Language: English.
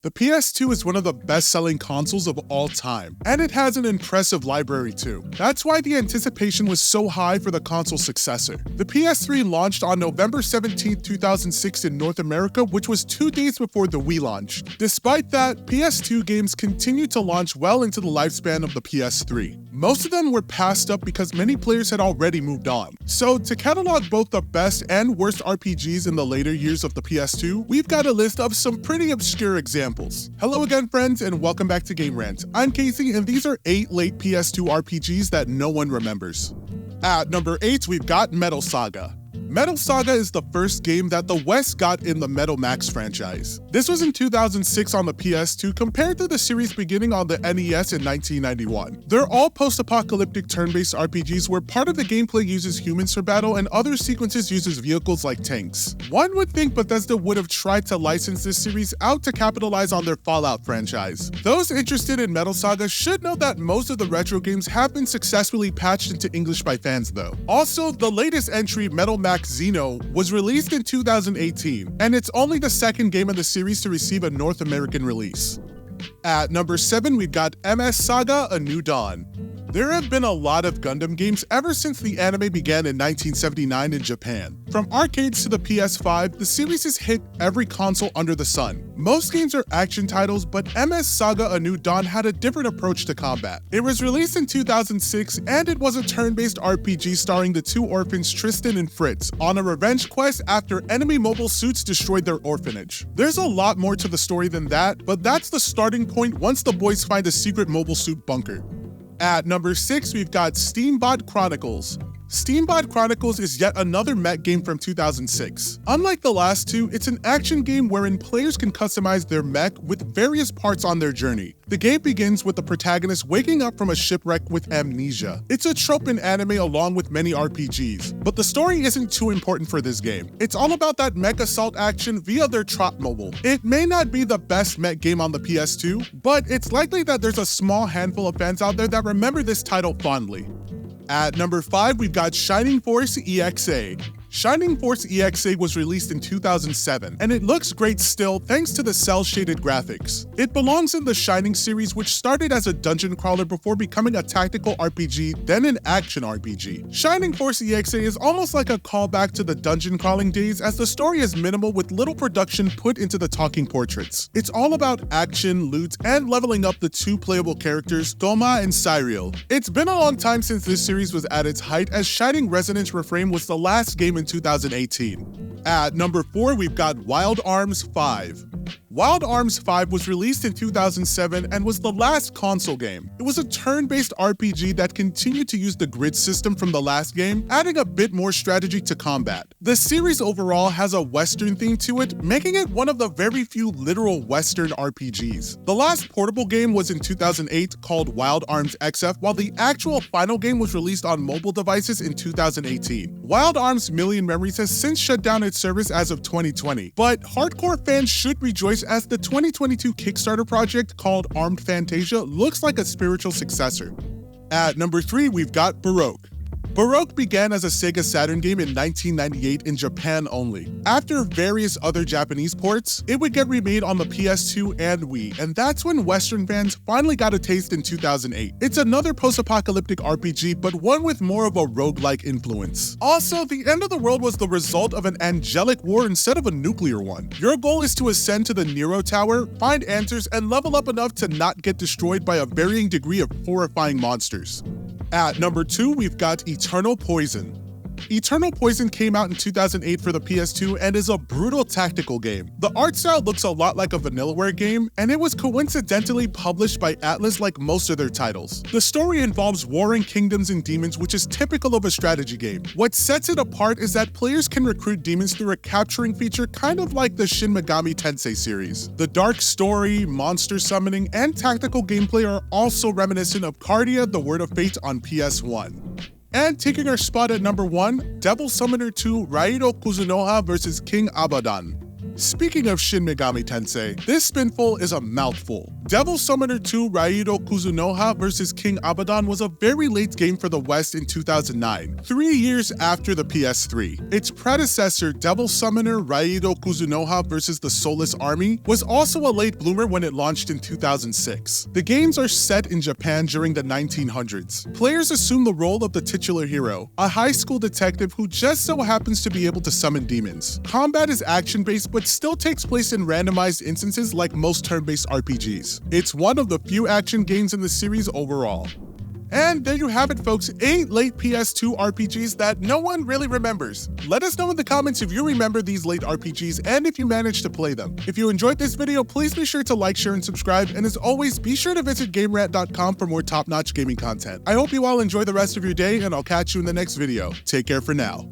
The PS2 is one of the best-selling consoles of all time, and it has an impressive library too. That's why the anticipation was so high for the console's successor. The PS3 launched on November 17, 2006 in North America, which was 2 days before the Wii launch. Despite that, PS2 games continued to launch well into the lifespan of the PS3. Most of them were passed up because many players had already moved on. So, to catalog both the best and worst RPGs in the later years of the PS2, we've got a list of some pretty obscure examples. Hello again, friends, and welcome back to Game Rant. I'm Casey, and these are 8 late PS2 RPGs that no one remembers. At number 8, we've got Metal Saga. Metal Saga is the first game that the West got in the Metal Max franchise. This was in 2006 on the PS2 compared to the series beginning on the NES in 1991. They're all post-apocalyptic turn-based RPGs where part of the gameplay uses humans for battle and other sequences uses vehicles like tanks. One would think Bethesda would have tried to license this series out to capitalize on their Fallout franchise. Those interested in Metal Saga should know that most of the retro games have been successfully patched into English by fans though. Also, the latest entry, Metal Max Xeno, was released in 2018, and it's only the second game in the series to receive a North American release. At number 7, we've got MS Saga: A New Dawn. There have been a lot of Gundam games ever since the anime began in 1979 in Japan. From arcades to the PS5, the series has hit every console under the sun. Most games are action titles, but MS Saga: A New Dawn had a different approach to combat. It was released in 2006, and it was a turn-based RPG starring the two orphans Tristan and Fritz on a revenge quest after enemy mobile suits destroyed their orphanage. There's a lot more to the story than that, but that's the starting point once the boys find a secret mobile suit bunker. At number 6, we've got Steambot Chronicles. Steambot Chronicles is yet another mech game from 2006. Unlike the last two, it's an action game wherein players can customize their mech with various parts on their journey. The game begins with the protagonist waking up from a shipwreck with amnesia. It's a trope in anime along with many RPGs, but the story isn't too important for this game. It's all about that mech assault action via their Trot mobile. It may not be the best mech game on the PS2, but it's likely that there's a small handful of fans out there that remember this title fondly. At number 5, we've got Shining Force EXA. Shining Force EXA was released in 2007, and it looks great still thanks to the cel-shaded graphics. It belongs in the Shining series, which started as a dungeon crawler before becoming a tactical RPG, then an action RPG. Shining Force EXA is almost like a callback to the dungeon crawling days, as the story is minimal with little production put into the talking portraits. It's all about action, loot, and leveling up the two playable characters, Thoma and Cyriel. It's been a long time since this series was at its height, as Shining Resonance Reframe was the last game in 2018. At number 4, we've got Wild Arms 5. Wild Arms 5 was released in 2007 and was the last console game. It was a turn-based RPG that continued to use the grid system from the last game, adding a bit more strategy to combat. The series overall has a Western theme to it, making it one of the very few literal Western RPGs. The last portable game was in 2008 called Wild Arms XF, while the actual final game was released on mobile devices in 2018. Wild Arms Million Memories has since shut down its service as of 2020, but hardcore fans should rejoice as the 2022 Kickstarter project called Armed Fantasia looks like a spiritual successor. At number 3, we've got Baroque. Baroque began as a Sega Saturn game in 1998 in Japan only. After various other Japanese ports, it would get remade on the PS2 and Wii, and that's when Western fans finally got a taste in 2008. It's another post-apocalyptic RPG, but one with more of a roguelike influence. Also, the end of the world was the result of an angelic war instead of a nuclear one. Your goal is to ascend to the Nero Tower, find answers, and level up enough to not get destroyed by a varying degree of horrifying monsters. At number 2, we've got Eternal Poison. Eternal Poison came out in 2008 for the PS2 and is a brutal tactical game. The art style looks a lot like a Vanillaware game, and it was coincidentally published by Atlas like most of their titles. The story involves warring kingdoms and demons, which is typical of a strategy game. What sets it apart is that players can recruit demons through a capturing feature kind of like the Shin Megami Tensei series. The dark story, monster summoning, and tactical gameplay are also reminiscent of Cardia: The Word of Fate on PS1. And taking our spot at number 1, Devil Summoner 2 Rairo Kuzunoha vs King Abaddon. Speaking of Shin Megami Tensei, this spinful is a mouthful. Devil Summoner 2 Raido Kuzunoha vs King Abaddon was a very late game for the West in 2009, 3 years after the PS3. Its predecessor, Devil Summoner Raido Kuzunoha vs the Soulless Army, was also a late bloomer when it launched in 2006. The games are set in Japan during the 1900s. Players assume the role of the titular hero, a high school detective who just so happens to be able to summon demons. Combat is action-based but still takes place in randomized instances like most turn-based RPGs. It's one of the few action games in the series overall. And there you have it, folks, 8 late PS2 RPGs that no one really remembers. Let us know in the comments if you remember these late RPGs and if you managed to play them. If you enjoyed this video, please be sure to like, share, and subscribe, and as always, be sure to visit GameRant.com for more top-notch gaming content. I hope you all enjoy the rest of your day, and I'll catch you in the next video. Take care for now.